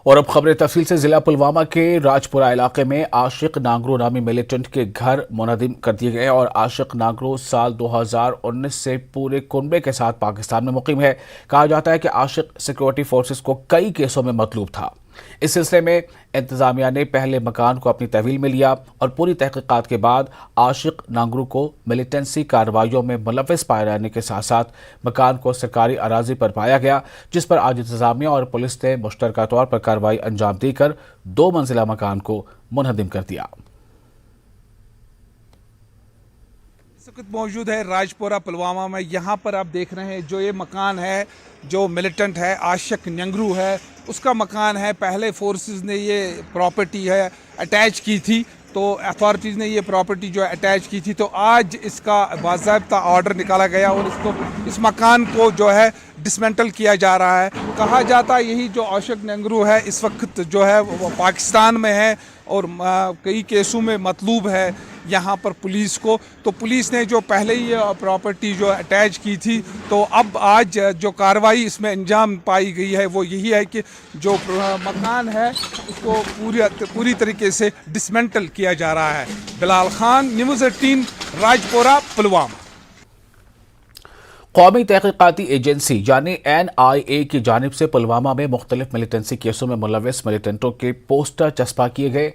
और अब खबरें तफसील से। जिला पुलवामा के राजपुरा इलाके में आशिक नांगरू नामी मिलिटेंट के घर मुनहदिम कर दिए गए और आशिक नांगरू साल 2019 से पूरे कुनबे के साथ पाकिस्तान में मुकीम है। कहा जाता है कि आशिक सिक्योरिटी फोर्सेस को कई केसों में मतलूब था। इस सिलसिले में इंतजामिया ने पहले मकान को अपनी तहवील में लिया और पूरी तहकीकात के बाद आशिक नांगरू को मिलिटेंसी कार्रवाइयों में मुलव्वस पाए जाने के साथ साथ मकान को सरकारी अराजी पर पाया गया, जिस पर आज इंतजामिया और पुलिस ने मुश्तरका तौर पर कार्रवाई अंजाम देकर 2 मंजिला मकान को मुनहदिम कर दिया। इस वक्त मौजूद है राजपुरा पुलवामा में। यहाँ पर आप देख रहे हैं जो ये मकान है, जो मिलिटेंट है आशिक नांगरू है, उसका मकान है। पहले फोर्सेस ने ये प्रॉपर्टी है अटैच की थी, तो अथॉरिटीज़ ने ये प्रॉपर्टी जो है अटैच की थी, तो आज इसका बाज़ाब्ता ऑर्डर निकाला गया और इस मकान को जो है डिसमेंटल किया जा रहा है। कहा जाता है यही जो आशिक नांगरू है इस वक्त जो है वो पाकिस्तान में है और कई केसों में मतलूब है यहाँ पर पुलिस को। तो पुलिस ने जो पहले ही प्रॉपर्टी जो अटैच की थी, तो अब आज जो कार्रवाई इसमें अंजाम पाई गई है वो यही है कि जो मकान है उसको पूरी तरीके से डिसमेंटल किया जा रहा है। बिलाल खान, न्यूज़ 18, राजपुरा, पुलवामा। कौमी तहकीकाती एजेंसी यानी NIA की जानिब से पुलवामा में मुख्तलिफ मिलिटेंसी केसों में मुलव्वस मिलिटेंटों के पोस्टर चस्पा किए गए।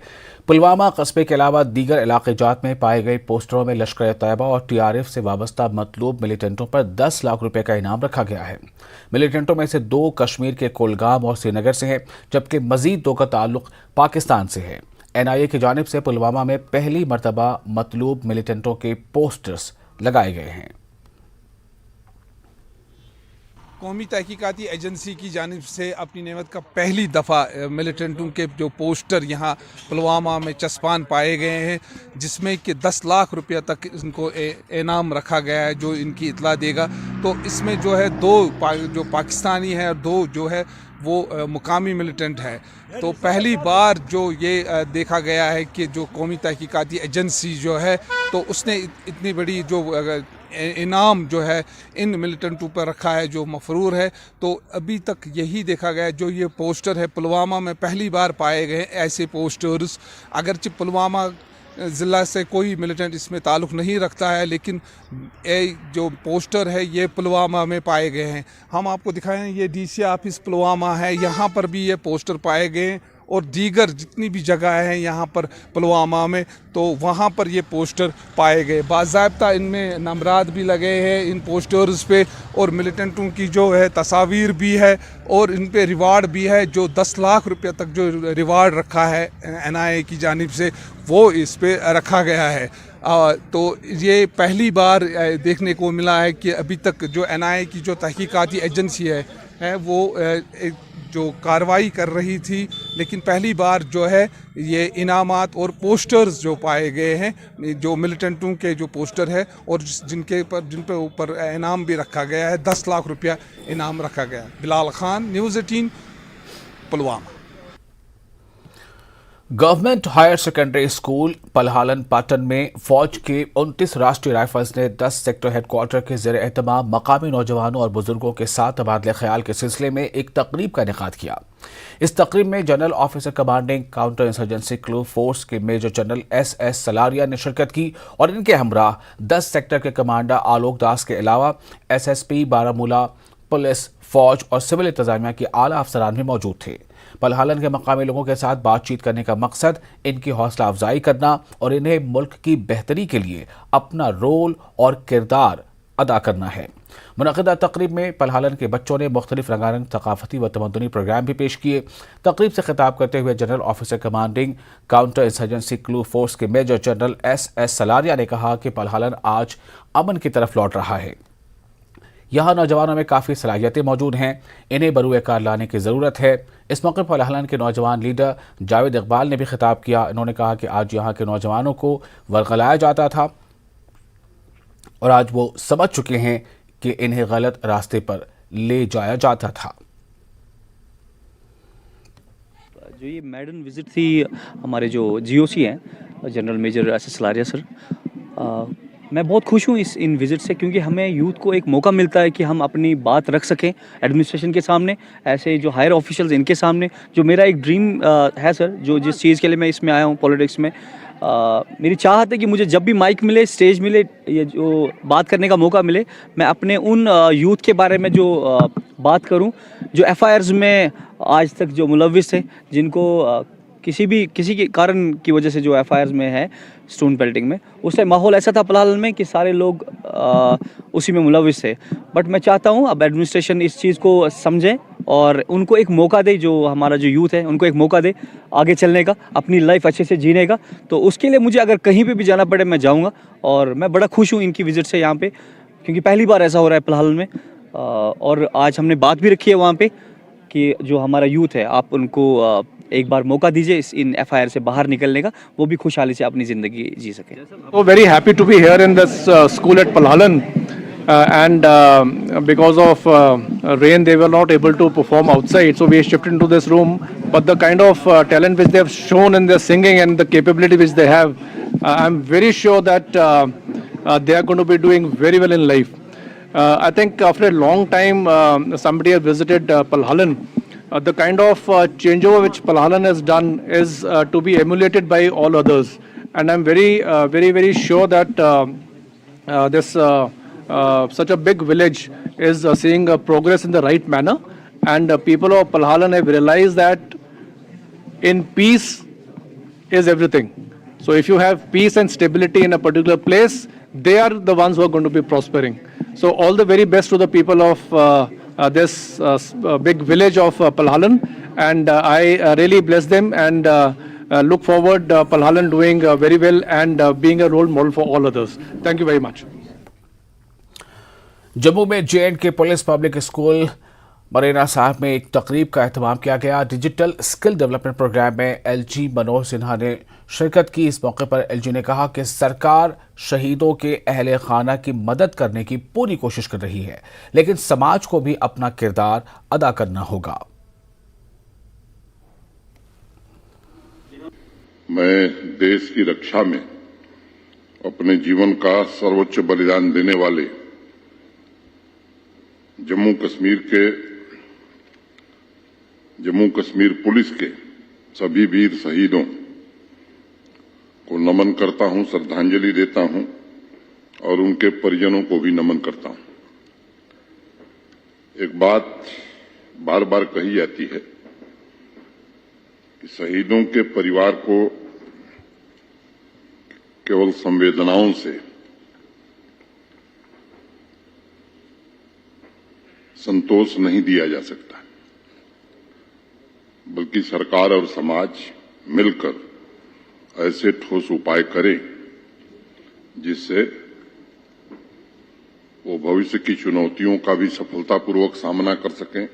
पुलवामा कस्बे के अलावा दीगर इलाके जात में पाए गए पोस्टरों में लश्कर तैयबा और TRF से वाबस्ता मतलूब मिलिटेंटों पर 10 लाख रुपए का इनाम रखा गया है। मिलिटेंटों में से 2 कश्मीर के कुलगाम और श्रीनगर से हैं, जबकि मजीद 2 का ताल्लुक पाकिस्तान से है। NIA की जानिब से पुलवामा में पहली मरतबा मतलूब मिलिटेंटों के पोस्टर्स लगाए गए हैं। कौमी तहकीकाती एजेंसी की जानिब से अपनी नेमत का पहली दफ़ा मिलिटेंटों के जो पोस्टर यहाँ पुलवामा में चस्पान पाए गए हैं, जिसमें कि 10 लाख रुपया तक इनको इनाम रखा गया है जो इनकी इतला देगा। तो इसमें जो है 2 जो पाकिस्तानी है और 2 जो है वो मुकामी मिलिटेंट है। तो पहली बार जो ये देखा गया है कि जो कौमी तहकीकाती एजेंसी जो है तो उसने इतनी बड़ी जो इनाम जो है इन मिलिटेंटों पर रखा है जो मफरूर है। तो अभी तक यही देखा गया जो ये पोस्टर है पुलवामा में पहली बार पाए गए ऐसे पोस्टर्स। अगरचे पुलवामा ज़िला से कोई मिलिटेंट इसमें ताल्लुक़ नहीं रखता है, लेकिन जो पोस्टर है ये पुलवामा में पाए गए हैं। हम आपको दिखाएं, ये DC ऑफिस पुलवामा है, यहाँ पर भी ये पोस्टर पाए गए और दीगर जितनी भी जगह हैं यहाँ पर पुलवामा में, तो वहाँ पर ये पोस्टर पाए गए। बाज़ाब्ता इनमें नंबरात भी लगे हैं इन पोस्टर्स पे और मिलिटेंटों की जो है तस्वीर भी है और इन पे रिवार्ड भी है। जो 10 लाख रुपये तक जो रिवार्ड रखा है NIA की जानिब से वो इस पे रखा गया है। तो ये पहली बार देखने को मिला है कि अभी तक जो NIA की जो तहकीकाती एजेंसी है वो जो कार्रवाई कर रही थी, लेकिन पहली बार जो है ये इनामात और पोस्टर्स जो पाए गए हैं जो मिलिटेंटों के जो पोस्टर है और जिन पे ऊपर इनाम भी रखा गया है, 10 लाख रुपया इनाम रखा गया। Bilal Khan, News 18, Pulwama. Government higher secondary school Palhalan Pattan में फौज के 29 राष्ट्रीय राइफल्स ने 10 सेक्टर हेडक्वार्टर के ज़ेर एहतमाम मकामी नौजवानों और बुजुर्गों के साथ तबादले ख्याल के सिलसिले में एक तकरीब का इनेकाद किया। इस तकरीब में general officer commanding counter insurgency clue force के मेजर जनरल SS सलारिया ने शिरकत की और इनके हमराह 10 सेक्टर के कमांडर आलोक दास के अलावा SSP बारामूला, पुलिस, फौज और सिविल इंतजामिया के आला अफसरान भी मौजूद थे। पलहालन के मकामी लोगों के साथ बातचीत करने का मकसद इनकी हौसला अफजाई करना और इन्हें मुल्क की बेहतरी के लिए अपना रोल और किरदार अदा करना है। मुनक़िदा तकरीब में पलहालन के बच्चों ने मुख्तलिफ रंगारंग सकाफती व तमद्दुनी प्रोग्राम भी पेश किए। तकरीब से खिताब करते हुए general officer commanding counter insurgency clue force के मेजर जनरल SS सलारिया ने कहा कि पलहालन आज अमन की तरफ लौट रहा है। यहाँ नौजवानों में काफ़ी सलाहियतें मौजूद हैं, इन्हें बरूए कार लाने की ज़रूरत है। इस मौके पर पलहालन के नौजवान लीडर जावेद इकबाल ने भी खिताब किया। इन्होंने कहा कि आज यहाँ के नौजवानों को वर्गलाया जाता था और आज वो समझ चुके हैं कि इन्हें गलत रास्ते पर ले जाया जाता था। जो ये मैडन विजिट थी हमारे जो GOC हैं general major SS Salaria sir, मैं बहुत खुश हूँ इन विज़िट से, क्योंकि हमें यूथ को एक मौका मिलता है कि हम अपनी बात रख सकें एडमिनिस्ट्रेशन के सामने, ऐसे जो हायर ऑफिशियल्स इनके सामने। जो मेरा एक ड्रीम है सर, जो जिस चीज़ के लिए मैं इसमें आया हूँ पॉलिटिक्स में, मेरी चाहत है कि मुझे जब भी माइक मिले, स्टेज मिले, ये जो बात करने का मौका मिले, मैं अपने उन यूथ के बारे में जो बात करूं, जो एफआईआर्स में आज तक जो मुलविस थे, जिनको किसी के कारण की वजह से जो एफआईआर्स में है स्टोन पेल्टिंग में, उस टाइम माहौल ऐसा था पलाहल में कि सारे लोग उसी में मुलविस थे। बट मैं चाहता हूं अब एडमिनिस्ट्रेशन इस चीज़ को समझे और उनको एक मौका दे, जो हमारा जो यूथ है उनको एक मौका दे आगे चलने का, अपनी लाइफ अच्छे से जीने का। तो उसके लिए मुझे अगर कहीं पे भी जाना पड़े मैं जाऊंगा, और मैं बड़ा खुश हूँ इनकी विज़िट से यहाँ पे, क्योंकि पहली बार ऐसा हो रहा है पलाहल में। और आज हमने बात भी रखी है वहाँ पे कि जो हमारा यूथ है, आप उनको एक बार मौका दीजिए इन एफआईआर से बाहर निकलने का, वो भी खुशहाली से अपनी ज़िंदगी जी सके। So very happy to be here in this school at Palhalan, and because of rain they were not able to perform outside, so we shifted into this room. But the kind of talent which they have shown in their singing and the capability which they have, I'm very sure that they are going to be doing very well in life. I think after a long time somebody has visited Palhalan. The kind of changeover which Palhalan has done is to be emulated by all others, and I'm very sure that this such a big village is seeing progress in the right manner, and people of Palhalan have realized that in peace is everything. So if you have peace and stability in a particular place, they are the ones who are going to be prospering. So all the very best to the people of this big village of Palhalan, and I really bless them and look forward Palhalan doing very well and being a role model for all others. Thank you very much. Jammu में JNK police public school मरेना साहब में एक तकरीब का एहतमाम किया गया। Digital skill development programme में LG Manoj Sinha ने शिरकत की। इस मौके पर LG ने कहा कि सरकार शहीदों के अहले खाना की मदद करने की पूरी कोशिश कर रही है, लेकिन समाज को भी अपना किरदार अदा करना होगा। मैं देश की रक्षा में अपने जीवन का सर्वोच्च बलिदान देने वाले जम्मू कश्मीर पुलिस के सभी वीर शहीदों को नमन करता हूं, श्रद्धांजलि देता हूं और उनके परिजनों को भी नमन करता हूं। एक बात बार बार कही जाती है कि शहीदों के परिवार को केवल संवेदनाओं से संतोष नहीं दिया जा सकता, बल्कि सरकार और समाज मिलकर ऐसे ठोस उपाय करें जिससे वो भविष्य की चुनौतियों का भी सफलतापूर्वक सामना कर सकें,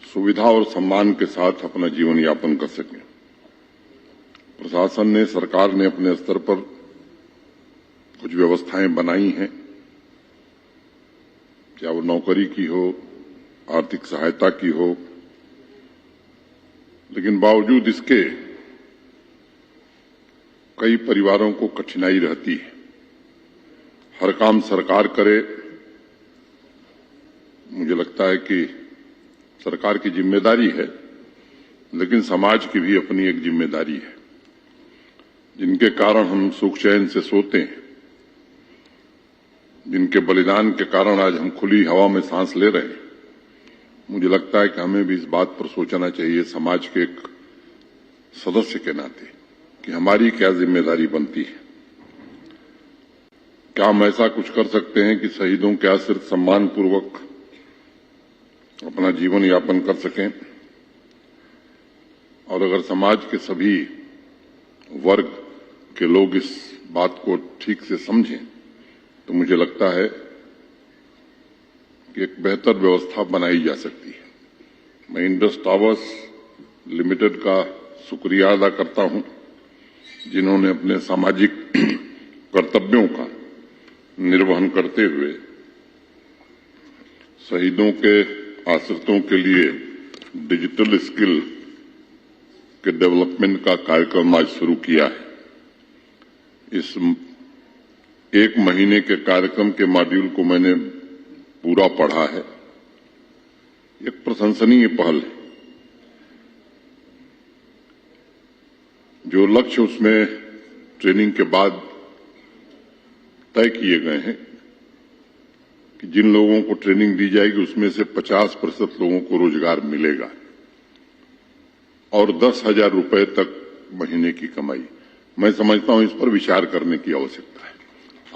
सुविधा और सम्मान के साथ अपना जीवन यापन कर सकें। प्रशासन ने, सरकार ने अपने स्तर पर कुछ व्यवस्थाएं बनाई हैं, क्या वो नौकरी की हो, आर्थिक सहायता की हो, लेकिन बावजूद इसके कई परिवारों को कठिनाई रहती है। हर काम सरकार करे, मुझे लगता है कि सरकार की जिम्मेदारी है, लेकिन समाज की भी अपनी एक जिम्मेदारी है, जिनके कारण हम सुख चैन से सोते हैं, जिनके बलिदान के कारण आज हम खुली हवा में सांस ले रहे हैं। मुझे लगता है कि हमें भी इस बात पर सोचना चाहिए समाज के एक सदस्य के नाते कि हमारी क्या जिम्मेदारी बनती है। क्या हम ऐसा कुछ कर सकते हैं कि शहीदों के आश्रित सम्मानपूर्वक अपना जीवन यापन कर सकें, और अगर समाज के सभी वर्ग के लोग इस बात को ठीक से समझें तो मुझे लगता है कि एक बेहतर व्यवस्था बनाई जा सकती है। मैं इंडस टावर्स लिमिटेड का शुक्रिया अदा करता हूं, जिन्होंने अपने सामाजिक कर्तव्यों का निर्वहन करते हुए शहीदों के आश्रितों के लिए डिजिटल स्किल के डेवलपमेंट का कार्यक्रम आज शुरू किया है। इस 1 महीने के कार्यक्रम के मॉड्यूल को मैंने पूरा पढ़ा है। एक प्रशंसनीय पहल है। जो लक्ष्य उसमें ट्रेनिंग के बाद तय किए गए हैं कि जिन लोगों को ट्रेनिंग दी जाएगी उसमें से 50% लोगों को रोजगार मिलेगा और 10,000 रुपए तक महीने की कमाई। मैं समझता हूं इस पर विचार करने की आवश्यकता है।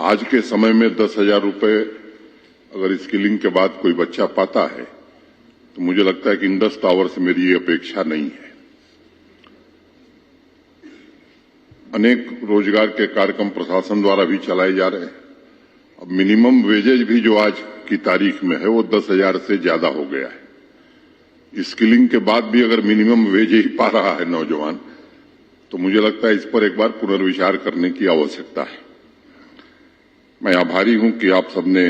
आज के समय में 10,000 रुपए अगर स्किलिंग के बाद कोई बच्चा पाता है तो मुझे लगता है कि इंडस टावर से मेरी ये अपेक्षा नहीं है। अनेक रोजगार के कार्यक्रम प्रशासन द्वारा भी चलाए जा रहे हैं। अब मिनिमम वेजेज भी जो आज की तारीख में है वो 10,000 से ज्यादा हो गया है। स्किलिंग के बाद भी अगर मिनिमम वेज ही पा रहा है नौजवान तो मुझे लगता है इस पर एक बार पुनर्विचार करने की आवश्यकता है। मैं आभारी हूं कि आप सबने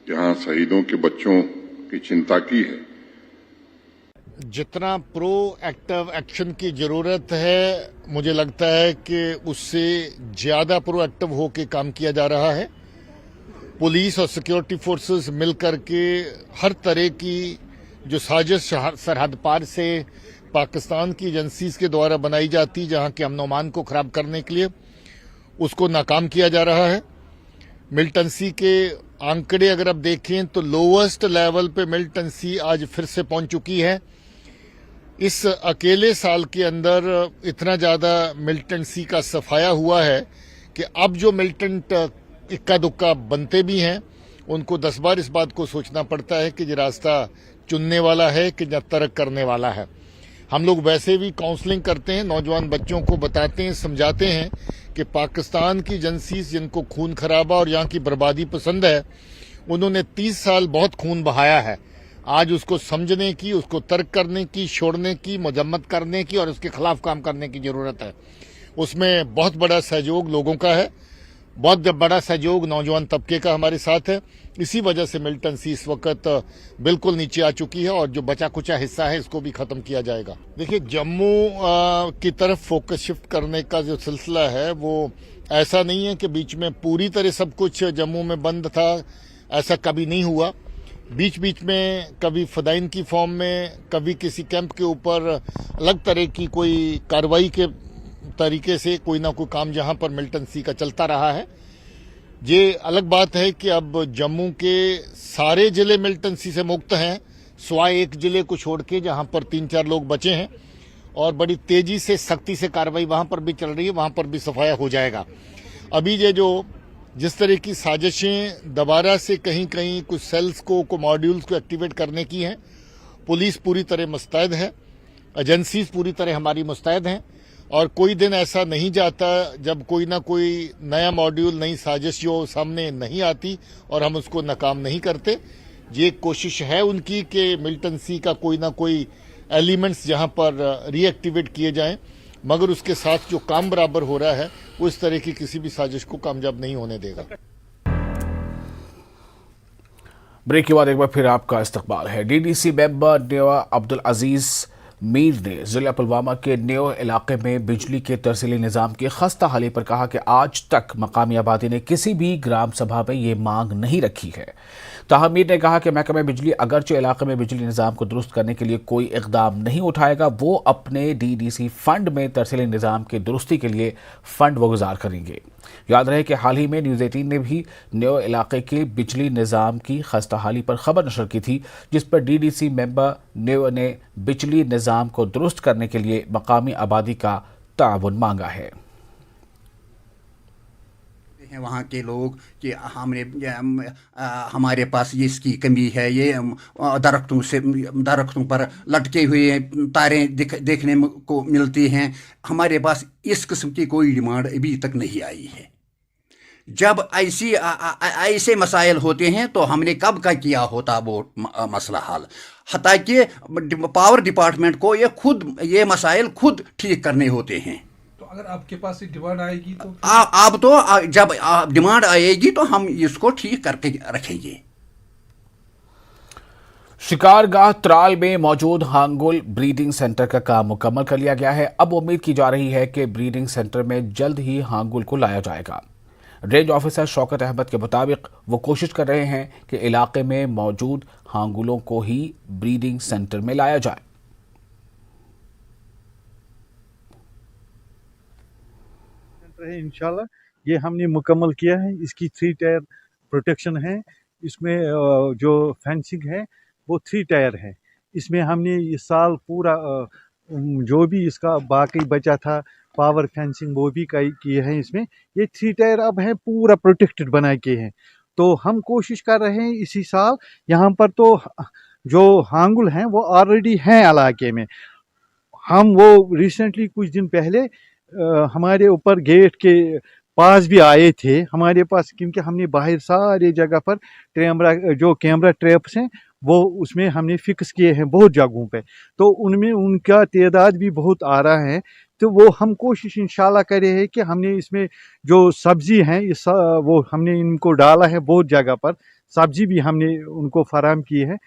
यहां शहीदों के बच्चों की चिंता की है। जितना प्रो एक्टिव एक्शन की जरूरत है, मुझे लगता है कि उससे ज्यादा प्रो एक्टिव होकर काम किया जा रहा है। पुलिस और सिक्योरिटी फोर्सेस मिलकर के हर तरह की जो साजिश सरहद पार से पाकिस्तान की एजेंसीज के द्वारा बनाई जाती, जहां के अमन अमान को खराब करने के लिए, उसको नाकाम किया जा रहा है। मिलिटेंसी के आंकड़े अगर आप देखें तो लोवेस्ट लेवल पे मिलिटेंसी आज फिर से पहुंच चुकी है। इस अकेले साल के अंदर इतना ज्यादा मिलिटेंसी का सफाया हुआ है कि अब जो मिलिटेंट इक्का दुक्का बनते भी हैं उनको 10 बार इस बात को सोचना पड़ता है कि ये रास्ता चुनने वाला है कि या तर्क करने वाला है। हम लोग वैसे भी काउंसलिंग करते हैं, नौजवान बच्चों को बताते हैं, समझाते हैं कि पाकिस्तान की एजेंसीज जिनको खून खराबा और यहाँ की बर्बादी पसंद है, उन्होंने 30 साल बहुत खून बहाया है। आज उसको समझने की, उसको तर्क करने की, छोड़ने की, मजम्मत करने की और उसके खिलाफ काम करने की जरूरत है। उसमें बहुत बड़ा सहयोग लोगों का है, बहुत बड़ा सहयोग नौजवान तबके का हमारे साथ है। इसी वजह से मिलिटेंसी इस वक्त बिल्कुल नीचे आ चुकी है और जो बचा कुचा हिस्सा है इसको भी खत्म किया जाएगा। देखिए, जम्मू की तरफ फोकस शिफ्ट करने का जो सिलसिला है वो ऐसा नहीं है कि बीच में पूरी तरह सब कुछ जम्मू में बंद था, ऐसा कभी नहीं हुआ। बीच बीच में कभी फदाइन की फॉर्म में, कभी किसी कैंप के ऊपर अलग तरह की कोई कार्रवाई के तरीके से कोई ना कोई काम जहां पर मिलिटेंसी का चलता रहा है। ये अलग बात है कि अब जम्मू के सारे जिले मिलिटेंसी से मुक्त हैं, सिवाय एक जिले को छोड़ के जहां पर 3-4 लोग बचे हैं और बड़ी तेजी से सख्ती से कार्रवाई वहां पर भी चल रही है, वहां पर भी सफाया हो जाएगा। अभी ये जो जिस तरह की साजिशें दोबारा से कहीं कहीं कुछ सेल्स को मॉड्यूल्स को एक्टिवेट करने की हैं, पुलिस पूरी तरह मुस्तैद है, एजेंसीज पूरी तरह हमारी मुस्तैद हैं और कोई दिन ऐसा नहीं जाता जब कोई ना कोई नया मॉड्यूल, नई साजिश जो सामने नहीं आती और हम उसको नाकाम नहीं करते। ये कोशिश है उनकी कि मिलिटेंसी का कोई ना कोई एलिमेंट्स जहां पर रीएक्टिवेट किए जाएं, मगर उसके साथ जो काम बराबर हो रहा है वो इस तरह की किसी भी साजिश को कामयाब नहीं होने देगा। ब्रेक के बाद एक बार फिर आपका इस्तकबाल है। डीडीसी मेंबर नेवा अब्दुल अजीज मीर ने जिला पुलवामा के न्यो इलाके में बिजली के तरसीली निज़ाम की खस्ता हाली पर कहा कि आज तक मकामी आबादी ने किसी भी ग्राम सभा में ये मांग नहीं रखी है। ताहम मीर ने कहा कि महकमा बिजली अगरचे इलाके में बिजली निज़ाम को दुरुस्त करने के लिए कोई इकदाम नहीं उठाएगा, वो अपने डीडीसी फंड में तरसीली निज़ाम की दुरुस्ती के लिए फंड गुजार करेंगे। याद रहे कि हाल ही में न्यूज़ 18 ने भी न्यो इलाके के बिजली निज़ाम की खस्ता हाली पर खबर नशर की थी, जिस पर डीडीसी मेंबर न्यो ने बिजली निज़ाम को दुरुस्त करने के लिए मकामी आबादी का ताउन मांगा है। वहाँ के लोग कि हमारे पास ये इसकी कमी है, ये दरख्तों पर लटके हुए तारें देखने को मिलती हैं। हमारे पास इस किस्म की कोई डिमांड अभी तक नहीं आई है। जब ऐसे मसाइल होते हैं तो हमने कब का किया होता वो मसला हल, हत्ता कि पावर डिपार्टमेंट को ये मसाइल खुद ठीक करने होते हैं। अगर आपके पास डिमांड आएगी तो आप तो जब डिमांड आएगी तो हम इसको ठीक करके रखेंगे। शिकारगाह त्राल में मौजूद हांगुल ब्रीडिंग सेंटर का काम मुकम्मल कर लिया गया है। अब उम्मीद की जा रही है कि ब्रीडिंग सेंटर में जल्द ही हांगुल को लाया जाएगा। रेंज ऑफिसर शौकत अहमद के मुताबिक वो कोशिश कर रहे हैं कि इलाके में मौजूद हांगुलों को ही ब्रीडिंग सेंटर में लाया जाए। इंशाल्लाह ये हमने मुकम्मल किया है। इसकी 3 टायर प्रोटेक्शन है। इसमें जो फेंसिंग है वो 3 टायर है। इसमें हमने इस साल पूरा जो भी इसका बाकी बचा था पावर फेंसिंग वो भी किए हैं। इसमें ये 3 टायर अब है पूरा प्रोटेक्टेड बना के हैं। तो हम कोशिश कर रहे हैं इसी साल यहाँ पर तो जो हांगुल हैं वो ऑलरेडी हैं इलाके में। हम वो रिसेंटली कुछ दिन पहले हमारे ऊपर गेट के पास भी आए थे हमारे पास, क्योंकि हमने बाहर सारी जगह पर कैमरा ट्रैप्स हैं वो उसमें हमने फिक्स किए हैं बहुत जगहों पे, तो उनमें उनका तादाद भी बहुत आ रहा है। तो वो हम कोशिश इंशाल्लाह कर रहे हैं कि हमने इसमें जो सब्जी हैं वो हमने इनको डाला है बहुत जगह पर, सब्जी भी हमने उनको फराहम की है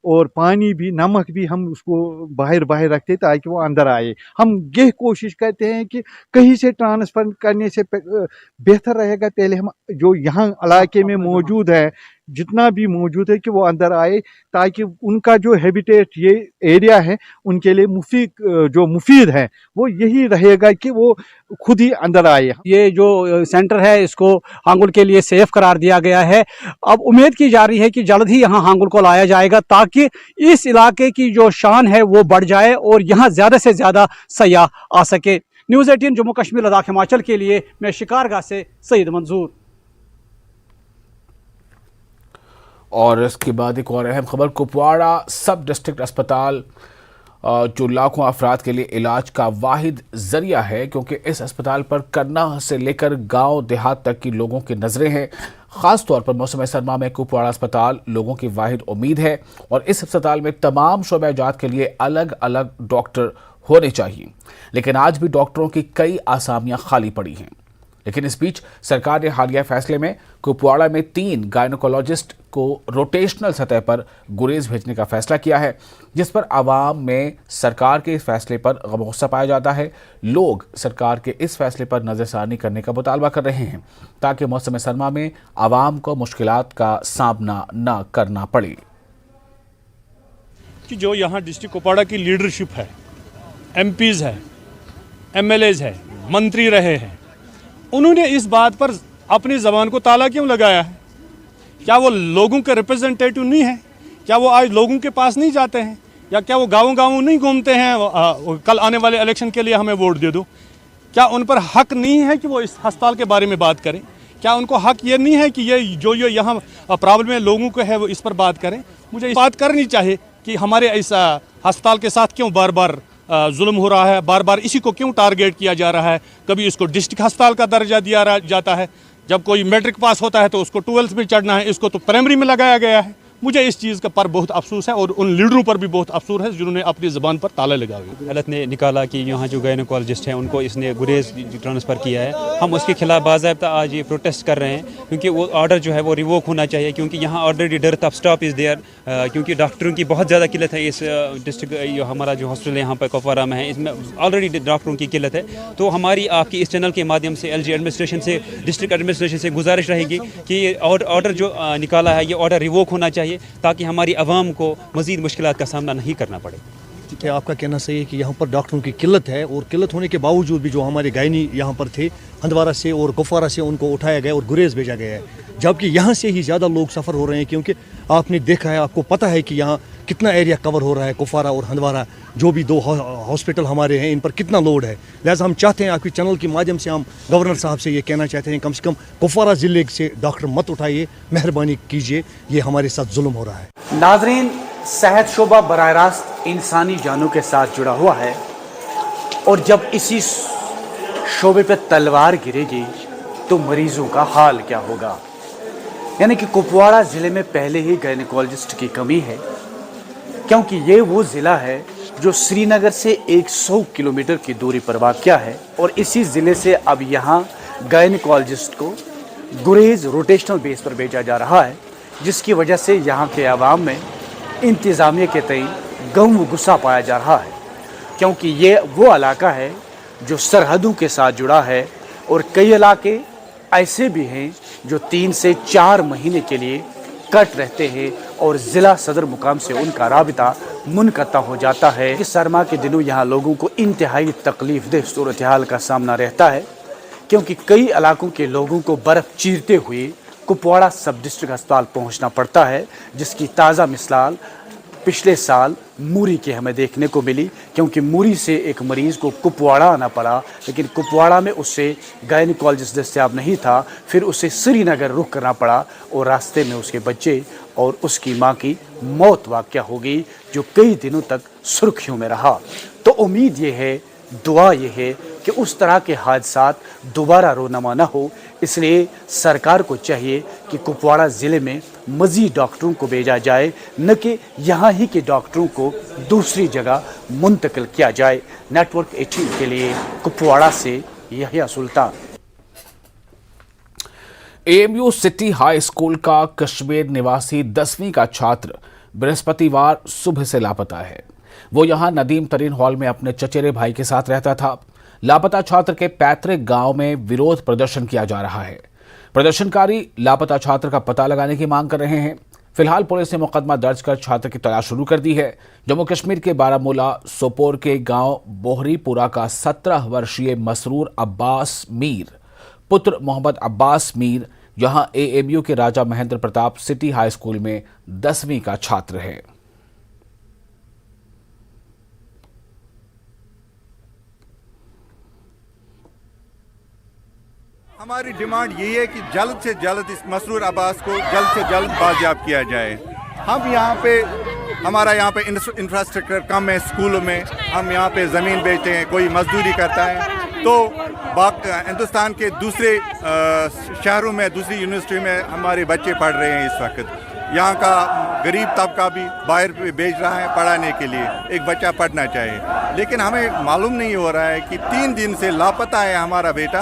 और पानी भी नमक भी हम उसको बाहर रखते ताकि वो अंदर आए। हम ये कोशिश करते हैं कि कहीं से ट्रांसफ़र करने से बेहतर रहेगा पहले हम जो यहाँ इलाके में मौजूद है जितना भी मौजूद है कि वो अंदर आए ताकि उनका जो हैबिटेट ये एरिया है उनके लिए मुफीद है वो यही रहेगा कि वो खुद ही अंदर आए। ये जो सेंटर है इसको हांगुल के लिए सेफ करार दिया गया है। अब उम्मीद की जा रही है कि जल्द ही यहाँ हांगुल को लाया जाएगा ताकि इस इलाके की जो शान है वो बढ़ जाए और यहाँ ज़्यादा से ज़्यादा सयाह आ सके। न्यूज़ 18 जम्मू कश्मीर लद्दाख हिमाचल के लिए मैं शिकारगाह से सईद मंजूर। और इसके बाद एक और अहम खबर, कुपवाड़ा सब डिस्ट्रिक्ट अस्पताल जो लाखों अफराद के लिए इलाज का वाहिद जरिया है, क्योंकि इस अस्पताल पर कन्ना से लेकर गांव देहात तक की लोगों की नज़रें हैं। ख़ास तौर पर मौसम सरमा में कुपवाड़ा अस्पताल लोगों की वाहिद उम्मीद है और इस अस्पताल में तमाम शोबे-जात के लिए अलग अलग डॉक्टर होने चाहिए, लेकिन आज भी डॉक्टरों की कई आसामियां खाली पड़ी हैं। लेकिन इस बीच सरकार ने हालिया फैसले में कुपवाड़ा में 3 गायनोकोलॉजिस्ट को रोटेशनल सतह पर गुरेज भेजने का फैसला किया है, जिस पर आवाम में सरकार के इस फैसले पर गम-गुस्सा पाया जाता है। लोग सरकार के इस फैसले पर नज़रसानी करने का मुतालबा कर रहे हैं ताकि मौसम सरमा में आवाम को मुश्किलात का सामना न करना पड़े। कि जो यहाँ डिस्ट्रिक्ट कुपवाड़ा की लीडरशिप है, एमपीज़ है, एमएलएज़ है, मंत्री रहे हैं, उन्होंने इस बात पर अपनी ज़बान को ताला क्यों लगाया है? क्या वो लोगों के रिप्रेजेंटेटिव नहीं है? क्या वो आज लोगों के पास नहीं जाते हैं? या क्या वो गाँव नहीं घूमते हैं कल आने वाले इलेक्शन के लिए हमें वोट दे दो? क्या उन पर हक नहीं है कि वो इस अस्पताल के बारे में बात करें? क्या उनको हक ये नहीं है कि ये जो यहाँ प्रॉब्लम है लोगों को है वो इस पर बात करें? मुझे इस बात करनी चाहिए कि हमारे इस अस्पताल के साथ क्यों बार बार जुल्म हो रहा है, बार बार इसी को क्यों टारगेट किया जा रहा है। कभी इसको डिस्ट्रिक्ट अस्पताल का दर्जा दिया जाता है, जब कोई मैट्रिक पास होता है तो उसको 12th में चढ़ना है, इसको तो प्राइमरी में लगाया गया है। मुझे इस चीज़ का पर बहुत अफसोस है और उन लीडरों पर भी बहुत अफसोस है जिन्होंने अपनी ज़बान पर ताला लगाया। अदालत ने निकाला कि यहाँ जो गायनोकोलॉजिस्ट हैं उनको इसने गुरेज ट्रांसफ़र किया है। हम उसके खिलाफ बाज़ाब्ता आज ये प्रोटेस्ट कर रहे हैं क्योंकि वो ऑर्डर जो है वो रिवोक होना चाहिए, क्योंकि यहाँ already dearth of staff is there, क्योंकि डॉक्टरों की बहुत ज़्यादा किल्लत है इस डिस्ट्रिक्ट हमारा जो हॉस्पिटल है यहाँ पर कुपवाड़ा में है, इसमें ऑलरेडी डॉक्टरों की किल्लत है। तो हमारी आपकी इस चैनल के माध्यम से LG एडमिनिस्ट्रेशन से, डिस्ट्रिक्ट एडमिनिस्ट्रेशन से गुजारिश रहेगी कि ये ऑर्डर जो निकाला है ये ऑर्डर रिवोक होना चाहिए ताकि हमारी आवाम को मज़ीद मुश्किलात का सामना नहीं करना पड़े। ठीक है, आपका कहना सही है कि यहाँ पर डॉक्टरों की किल्लत है और किल्लत होने के बावजूद भी जो हमारे गायनी यहाँ पर थे हंदवारा से और कुपवाड़ा से उनको उठाया गया और गुरेज भेजा गया है, जबकि यहाँ से ही ज़्यादा लोग सफ़र हो रहे हैं। क्योंकि आपने देखा है, आपको पता है कि यहाँ कितना एरिया कवर हो रहा है, कुपवाड़ा और हंदवारा जो भी 2 हॉस्पिटल हमारे हैं इन पर कितना लोड है। लिहाजा हम चाहते हैं आपके चैनल के माध्यम से हम गवर्नर साहब से ये कहना चाहते हैं कम से कम कुपवाड़ा ज़िले से डॉक्टर मत उठाइए, मेहरबानी कीजिए, ये हमारे साथ जुल्म हो रहा है। नाजरीन, सेहत शोबा बराह रास्त इंसानी जानों के साथ जुड़ा हुआ है और जब इसी शोबे पर तलवार गिरेगी तो मरीजों का हाल क्या होगा। यानी कि कुपवाड़ा ज़िले में पहले ही गायनेकोलॉजिस्ट की कमी है, क्योंकि ये वो ज़िला है जो श्रीनगर से 100 किलोमीटर की दूरी पर वाक़या है और इसी ज़िले से अब यहाँ गायनेकोलॉजिस्ट को गुरेज रोटेशनल बेस पर भेजा जा रहा है, जिसकी वजह से यहाँ के आवाम में इंतज़ामिया के तई गम व गुस्सा पाया जा रहा है, क्योंकि ये वो इलाका है जो सरहदों के साथ जुड़ा है और कई इलाके ऐसे भी हैं जो 3 से 4 महीने के लिए कट रहते हैं और ज़िला सदर मुकाम से उनका राबिता मुनक़ता हो जाता है। कि सरमा के दिनों यहाँ लोगों को इंतहाई तकलीफ़देह सूरत हाल का सामना रहता है, क्योंकि कई इलाकों के लोगों को बर्फ़ चीरते हुए कुपवाड़ा सब डिस्ट्रिक्ट अस्पताल पहुँचना पड़ता है, जिसकी ताज़ा मिसाल पिछले साल मूरी के हमें देखने को मिली, क्योंकि मूरी से एक मरीज़ को कुपवाड़ा आना पड़ा, लेकिन कुपवाड़ा में उससे गायनिकोलॉजिस्ट दस्तयाब नहीं था, फिर उसे श्रीनगर रुख करना पड़ा और रास्ते में उसके बच्चे और उसकी मां की मौत वाक़या हो गई, जो कई दिनों तक सुर्खियों में रहा। तो उम्मीद ये है, दुआ ये है कि उस तरह के हादसात दोबारा रोनमा न हो, इसलिए सरकार को चाहिए कि कुपवाड़ा ज़िले में मज़ीद डॉक्टरों को भेजा जाए, न कि यहाँ ही के डॉक्टरों को दूसरी जगह मुंतकिल किया जाए। नेटवर्क 18 के लिए कुपवाड़ा से यहिया सुल्तान। एएमयू सिटी हाई स्कूल का कश्मीर निवासी 10वीं का छात्र बृहस्पतिवार सुबह से लापता है। वो यहाँ नदीम तरीन हॉल में अपने चचेरे भाई के साथ रहता था। लापता छात्र के पैतृक गांव में विरोध प्रदर्शन किया जा रहा है। प्रदर्शनकारी लापता छात्र का पता लगाने की मांग कर रहे हैं। फिलहाल पुलिस ने मुकदमा दर्ज कर छात्र की तलाश शुरू कर दी है। जम्मू कश्मीर के बारामूला सोपोर के गांव बोहरीपुरा का 17 वर्षीय मसरूर अब्बास मीर पुत्र मोहम्मद अब्बास मीर यहां एएमयू के Raja Mahendra Pratap city high school में 10वीं का छात्र है। हमारी डिमांड यही है कि जल्द से जल्द इस मसरूर अब्बास को जल्द से जल्द बाजियाब किया जाए। हम यहाँ पे हमारा यहाँ पे इंफ्रास्ट्रक्चर कम है, स्कूलों में हम यहाँ पे ज़मीन बेचते हैं, कोई मजदूरी करता है, तो हिंदुस्तान के दूसरे शहरों में, दूसरी यूनिवर्सिटी में हमारे बच्चे पढ़ रहे हैं। इस वक्त यहाँ का गरीब तबका भी बाहर भेज रहा है पढ़ाने के लिए, एक बच्चा पढ़ना चाहिए, लेकिन हमें मालूम नहीं हो रहा है कि 3 दिन से लापता है हमारा बेटा,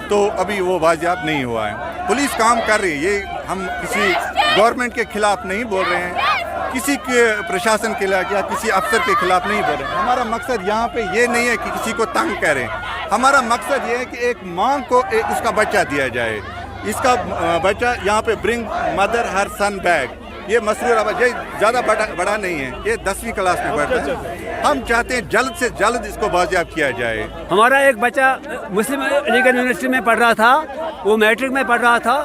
तो अभी वो बाजियाब नहीं हुआ है। पुलिस काम कर रही है, ये हम किसी गवर्नमेंट के खिलाफ नहीं बोल रहे हैं, किसी के प्रशासन के खिलाफ या किसी अफसर के खिलाफ नहीं बोल रहे हैं। हमारा मकसद यहाँ पे ये नहीं है कि किसी को तंग करें, हमारा मकसद ये है कि एक माँ को उसका बच्चा दिया जाए। इसका बच्चा यहाँ पे ब्रिंग मदर हर सन बैक, ये मसरूर अब्बास ये ज़्यादा बड़ा नहीं है, ये 10वीं क्लास में पढ़ता है। हम चाहते हैं जल्द से जल्द इसको बाजियाब किया जाए। हमारा एक बच्चा मुस्लिम अलीगढ़ यूनिवर्सिटी में पढ़ रहा था, वो मैट्रिक में पढ़ रहा था,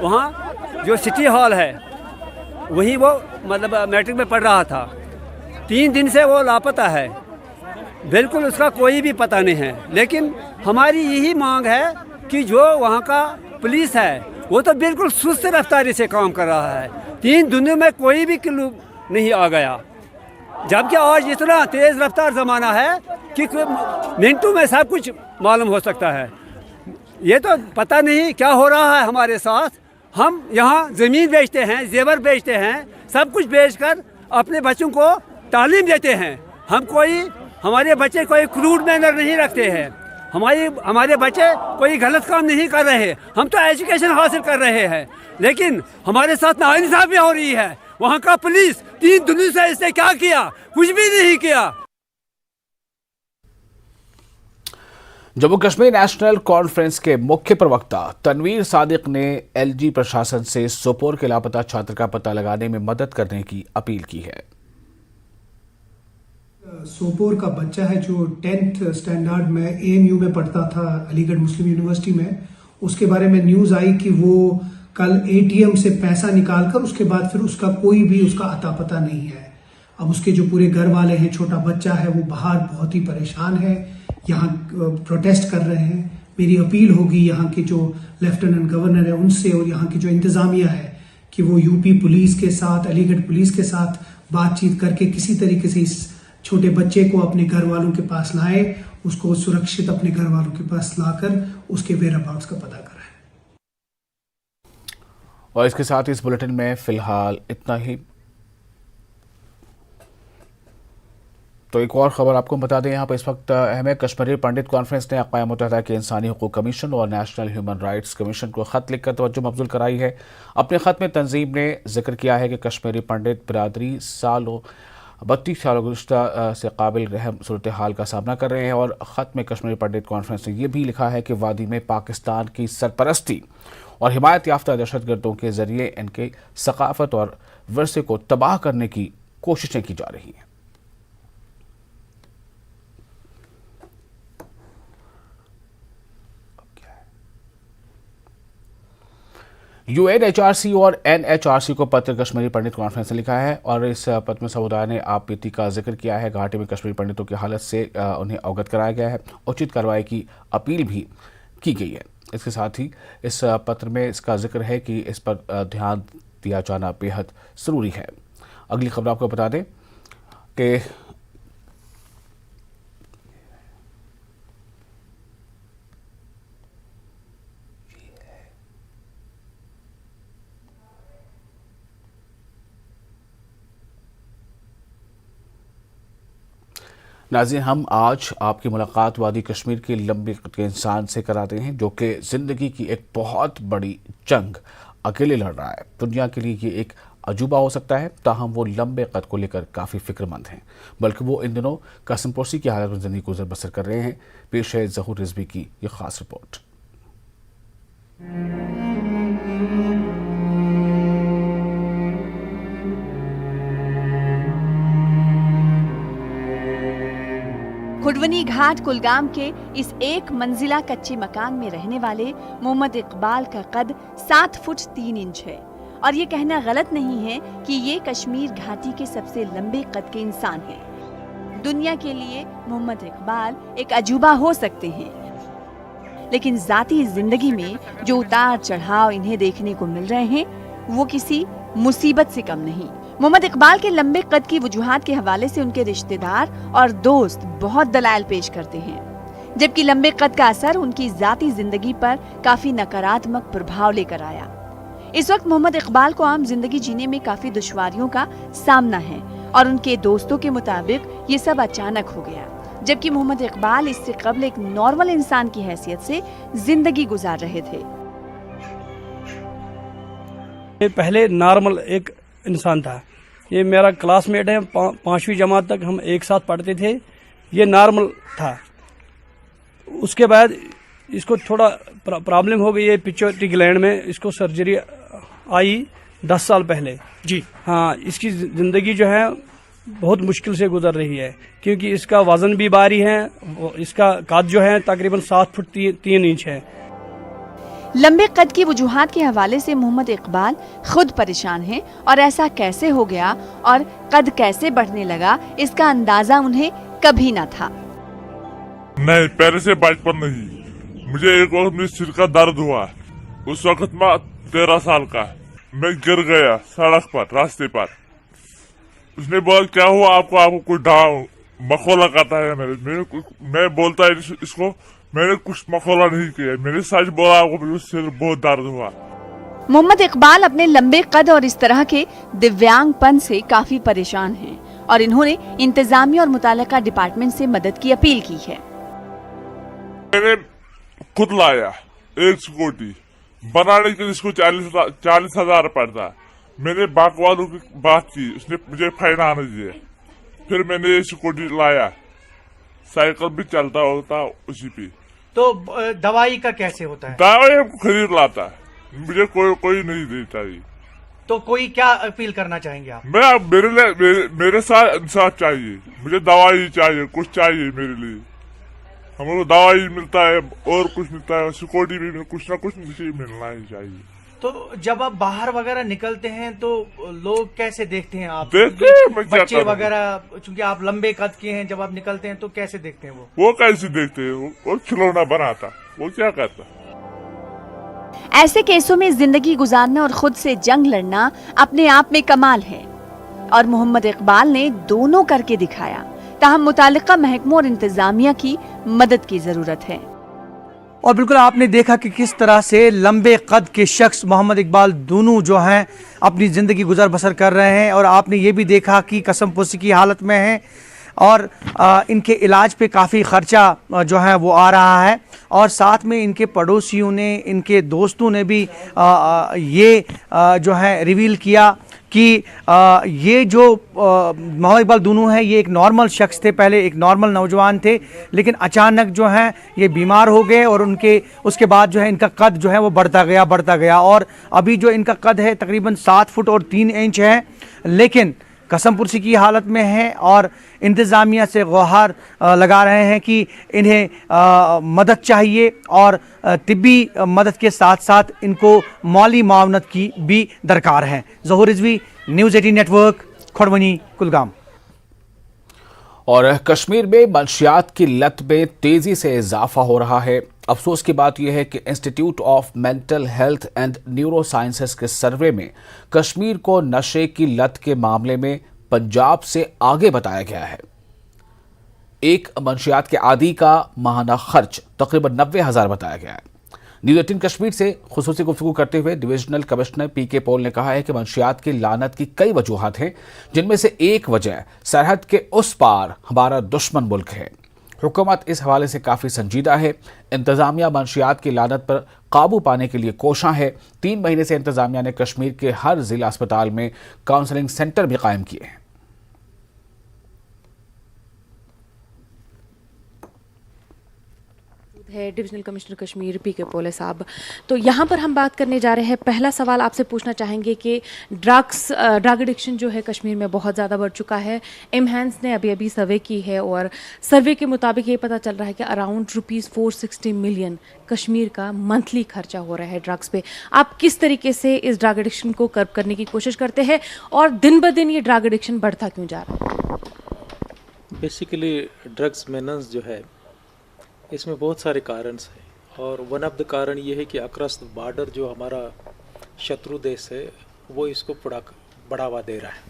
वहाँ जो सिटी हॉल है वहीं वो मतलब मैट्रिक में पढ़ रहा था। 3 दिन से वो लापता है, बिल्कुल उसका कोई भी पता नहीं है। लेकिन हमारी यही मांग है कि जो वहाँ का पुलिस है वो तो बिल्कुल सुस्त रफ्तारी से काम कर रहा है। 3 दिनों में कोई भी क्लू नहीं आ गया, जबकि आज इतना तेज़ रफ्तार ज़माना है कि मिनटों में सब कुछ मालूम हो सकता है। ये तो पता नहीं क्या हो रहा है हमारे साथ। हम यहाँ ज़मीन बेचते हैं, जेवर बेचते हैं, सब कुछ बेचकर अपने बच्चों को तालीम देते हैं। हमारे बच्चे कोई क्रूड मैनर नहीं रखते हैं, हमारे बच्चे कोई गलत काम नहीं कर रहे हैं। हम तो एजुकेशन हासिल कर रहे हैं, लेकिन हमारे साथ नाइंसाफ़ी हो रही है। वहाँ का पुलिस 3 दिनों से इसने क्या किया? कुछ भी नहीं किया। जम्मू कश्मीर नेशनल कॉन्फ्रेंस के मुख्य प्रवक्ता तनवीर सादिक ने एलजी प्रशासन से सोपोर के लापता छात्र का पता लगाने में मदद करने की अपील की है। सोपोर का बच्चा है जो 10th स्टैंडर्ड में एएमयू में पढ़ता था, अलीगढ़ मुस्लिम यूनिवर्सिटी में। उसके बारे में न्यूज़ आई कि वो कल एटीएम से पैसा निकालकर उसके बाद फिर उसका कोई भी उसका अता पता नहीं है। अब उसके जो पूरे घर वाले हैं, छोटा बच्चा है, वो बाहर बहुत ही परेशान है, यहाँ प्रोटेस्ट कर रहे हैं। मेरी अपील होगी यहाँ के जो लेफ्टिनेंट गवर्नर है उनसे और यहाँ की जो इंतज़ामिया है कि वो यूपी पुलिस के साथ, अलीगढ़ पुलिस के साथ बातचीत करके किसी तरीके से इस छोटे बच्चे को अपने घर वालों के पास लाए, उसको सुरक्षित अपने घर वालों के पास लाकर उसके वेयरअबाउट्स का पता कराए। और इसके साथ इस बुलेटिन में फिलहाल इतना ही। तो एक और खबर आपको बता दें, यहाँ पर इस वक्त अहम है, कश्मीरी पंडित कॉन्फ्रेंस ने अक़वाम मुत्तहिदा के इंसानी हुकूक कमीशन और नेशनल ह्यूमन राइट्स कमीशन को ख़त लिखकर तवज्जो मबज़ूल कराई है। अपने ख़त में तंजीम ने जिक्र किया है कि कश्मीरी पंडित बिरादरी सालों 32 सालों गुज़श्ता से काबिल रहम सूरत हाल का सामना कर रहे हैं। और ख़त में कश्मीरी पंडित कॉन्फ्रेंस ने यह भी लिखा है कि वादी में पाकिस्तान की सरपरस्ती और हिमायत याफ्ता दहशतगर्दों के ज़रिए इनके सकाफ़त और विरसे को तबाह करने की कोशिशें की जा रही हैं। UNHRC और NHRC को पत्र कश्मीरी पंडित कॉन्फ्रेंस ने लिखा है और इस पत्र में समुदाय ने आप बीती का जिक्र किया है। घाटी में कश्मीरी पंडितों की हालत से उन्हें अवगत कराया गया है, उचित कार्रवाई की अपील भी की गई है। इसके साथ ही इस पत्र में इसका जिक्र है कि इस पर ध्यान दिया जाना बेहद ज़रूरी है। अगली खबर आपको बता दें कि नाज़रीन, हम आज आपकी मुलाकात वादी कश्मीर के लंबे कद के इंसान से कराते हैं जो कि ज़िंदगी की एक बहुत बड़ी जंग अकेले लड़ रहा है। दुनिया के लिए ये एक अजूबा हो सकता है, ताहम वो लंबे कद को लेकर काफ़ी फ़िक्रमंद हैं, बल्कि वो इन दिनों कसमपोशी की हालत में ज़िंदगी गुजर बसर कर रहे हैं। पेश है ज़हूर रिजवी की ये ख़ास रिपोर्ट। खुडवनी घाट कुलगाम के इस एक मंजिला कच्चे मकान में रहने वाले मोहम्मद इकबाल का कद 7 फुट 3 इंच है और ये कहना गलत नहीं है कि ये कश्मीर घाटी के सबसे लंबे कद के इंसान हैं। दुनिया के लिए मोहम्मद इकबाल एक अजूबा हो सकते हैं, लेकिन जाती जिंदगी में जो उतार चढ़ाव इन्हें देखने को मिल रहे हैं वो किसी मुसीबत से कम नहीं। मोहम्मद इकबाल के लंबे कद की वजूहात के हवाले से उनके रिश्तेदार और दोस्त बहुत दलाइल पेश करते हैं, जबकि लंबे कद का असर उनकी जाती जिंदगी पर काफी नकारात्मक प्रभाव लेकर आया। इस वक्त मोहम्मद इकबाल को आम जिंदगी जीने में काफी दुश्वारियों का सामना है और उनके दोस्तों के मुताबिक ये सब अचानक हो गया, जबकि मोहम्मद इकबाल इससे कबल एक नॉर्मल इंसान की हैसियत से जिंदगी गुजार रहे थे। पहले नॉर्मल एक इंसान था, ये मेरा क्लासमेट है, 5वीं जमात तक हम एक साथ पढ़ते थे, ये नॉर्मल था। उसके बाद इसको थोड़ा प्रॉब्लम हो गई है पिट्यूटरी ग्लैंड में, इसको सर्जरी आई 10 साल पहले जी। हाँ, इसकी ज़िंदगी जो है बहुत मुश्किल से गुजर रही है क्योंकि इसका वज़न भी भारी है, इसका कद जो है तकरीबन 7 फुट 3 इंच है। लंबे कद की वजूहात के हवाले से मोहम्मद इकबाल खुद परेशान हैं और ऐसा कैसे हो गया और कद कैसे बढ़ने लगा इसका अंदाजा उन्हें कभी न था। नहीं, पहले से बचपन नहीं। मुझे एक वक्त में सिर का दर्द हुआ, उस वक्त मैं 13 साल का, मैं गिर गया सड़क पर, रास्ते पर। उसने बोला क्या हुआ आपको कुछ मखौला करता है। मैं बोलता है इसको मैंने कुछ मखौला नहीं किया, मैंने सच बोला, आपको सिर बहुत दर्द हुआ। मोहम्मद इकबाल अपने लंबे कद और इस तरह के दिव्यांगपन से काफी परेशान हैं और इन्होंने इंतजामिया और मुताल्लिका डिपार्टमेंट से मदद की अपील की है। मैंने खुद लाया एक स्कूटी, बनाने के लिए इसको 40,000 पड़ता। मैंने बैंक वालों की बात की, उसने मुझे फाइन आने दिए, फिर मैंने ये स्कूटी लाया, साइकिल भी चलता होता उसी पे। तो दवाई का कैसे होता है? दवाई खरीद लाता है, मुझे कोई नहीं देता ये। तो कोई क्या अपील करना चाहेंगे आप? मेरे साथ इंसाफ चाहिए, मुझे दवाई चाहिए, कुछ चाहिए मेरे लिए। हमको दवाई मिलता है और कुछ मिलता है, सिक्योरिटी भी कुछ ना कुछ मुझे मिलना ही चाहिए। तो जब आप बाहर वगैरह निकलते हैं तो लोग कैसे देखते हैं आप? बच्चे वगैरह, चूंकि आप लंबे कद के हैं, जब आप निकलते हैं तो कैसे देखते हैं वो कैसे देखते हैं? वो खिलौना बनाता, वो क्या करता? ऐसे केसों में जिंदगी गुजारना और खुद से जंग लड़ना अपने आप में कमाल है और मोहम्मद इकबाल ने दोनों करके दिखाया। ताहम मुताल्लिका महकमों और इंतजामिया की मदद की जरूरत है। और बिल्कुल आपने देखा कि किस तरह से लंबे कद के शख्स मोहम्मद इकबाल दोनों जो हैं अपनी ज़िंदगी गुजर बसर कर रहे हैं और आपने ये भी देखा कि कसमपोशी की हालत में हैं और इनके इलाज पे काफ़ी ख़र्चा जो है वो आ रहा है और साथ में इनके पड़ोसियों ने, इनके दोस्तों ने भी ये जो है रिवील किया कि ये जो मोहम्मद इकबाल दूनू हैं, ये एक नॉर्मल शख्स थे, पहले एक नॉर्मल नौजवान थे, लेकिन अचानक जो हैं ये बीमार हो गए और उसके बाद जो है इनका कद जो है वो बढ़ता गया और अभी जो इनका कद है तकरीबन 7 फुट और 3 इंच है, लेकिन कसम पुरसी की हालत में हैं और इंतज़ामिया से गुहार लगा रहे हैं कि इन्हें मदद चाहिए और तिब्बी मदद के साथ साथ इनको माली मावनत की भी दरकार है। ज़हूर रिजवी, न्यूज़ 18 नेटवर्क, खुड़वनी, कुलगाम। और कश्मीर में मंशियात की लत में तेजी से इजाफा हो रहा है। अफसोस की बात यह है कि institute of mental health and neuro sciences के सर्वे में कश्मीर को नशे की लत के मामले में पंजाब से आगे बताया गया है। एक मंशियात के आदी का माहाना खर्च तकरीबन 90,000 बताया गया है। न्यूज़ 18 कश्मीर से खुसूसी गुफ्तगू करते हुए डिविजनल कमिश्नर पीके पॉल ने कहा है कि मंशियात की लानत की कई वजूहात हैं, जिनमें से एक वजह सरहद के उस पार हमारा दुश्मन मुल्क है। हुकूमत इस हवाले से काफ़ी संजीदा है। इंतज़ामिया मंशियात की लानत पर काबू पाने के लिए कोशां है। 3 महीने से इंतज़ामिया ने कश्मीर के हर ज़िला अस्पताल में काउंसलिंग सेंटर भी कायम किए हैं। है डिविजनल कमिश्नर कश्मीर पीके पोले साहब। तो यहाँ पर हम बात करने जा रहे हैं। पहला सवाल आपसे पूछना चाहेंगे कि ड्रग एडिक्शन जो है कश्मीर में बहुत ज़्यादा बढ़ चुका है। एमहैंस ने अभी सर्वे की है और सर्वे के मुताबिक ये पता चल रहा है कि अराउंड ₹460 मिलियन कश्मीर का मंथली खर्चा हो रहा है ड्रग्स पे। आप किस तरीके से इस ड्रग एडिक्शन को कर्ब करने की कोशिश करते हैं और दिन ब दिन ये ड्रग एडिक्शन बढ़ता क्यों जा रहा है? बेसिकली ड्रग्स मेनेंस जो है इसमें बहुत सारे कारण हैं और वन ऑफ द कारण ये है कि अक्रॉस द बॉर्डर जो हमारा शत्रु देश है वो इसको बढ़ावा दे रहा है।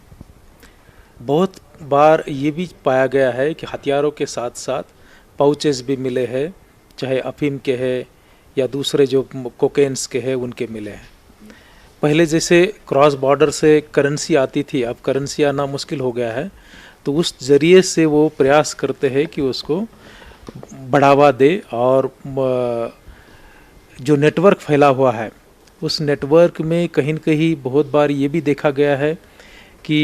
बहुत बार ये भी पाया गया है कि हथियारों के साथ साथ पाउचेस भी मिले हैं, चाहे अफीम के हैं या दूसरे जो कोकेन्स के हैं उनके मिले हैं। पहले जैसे क्रॉस बॉर्डर से करेंसी आती थी, अब करेंसी आना मुश्किल हो गया है, तो उस ज़रिए से वो प्रयास करते हैं कि उसको बढ़ावा दे और जो नेटवर्क फैला हुआ है उस नेटवर्क में कहीं न कहीं बहुत बार ये भी देखा गया है कि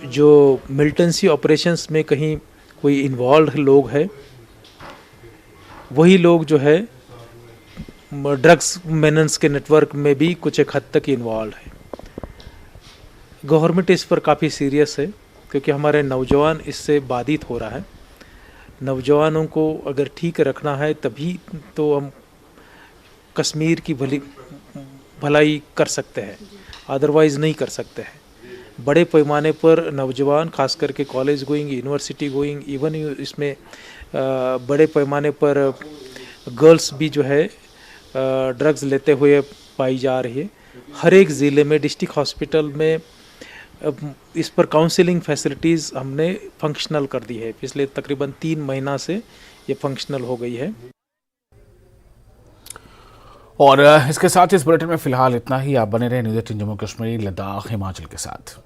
जो मिलिटेंसी ऑपरेशंस में कहीं कोई इन्वॉल्व लोग हैं, वही लोग जो है ड्रग्स मेनेंस के नेटवर्क में भी कुछ एक हद तक इन्वॉल्व है। गवर्नमेंट इस पर काफ़ी सीरियस है क्योंकि हमारे नौजवान इससे बाधित हो रहा है। नौजवानों को अगर ठीक रखना है तभी तो हम कश्मीर की भलाई कर सकते हैं, अदरवाइज़ नहीं कर सकते हैं। बड़े पैमाने पर नौजवान खास करके college going, university going, even इसमें बड़े पैमाने पर गर्ल्स भी जो है ड्रग्स लेते हुए पाई जा रही है। हर एक ज़िले में डिस्ट्रिक्ट हॉस्पिटल में इस पर काउंसलिंग फैसिलिटीज़ हमने फंक्शनल कर दी है। पिछले तकरीबन 3 महीना से ये फंक्शनल हो गई है। और इसके साथ इस बुलेटिन में फिलहाल इतना ही। आप बने रहे न्यूज़ 18 जम्मू कश्मीर, लद्दाख, हिमाचल के साथ।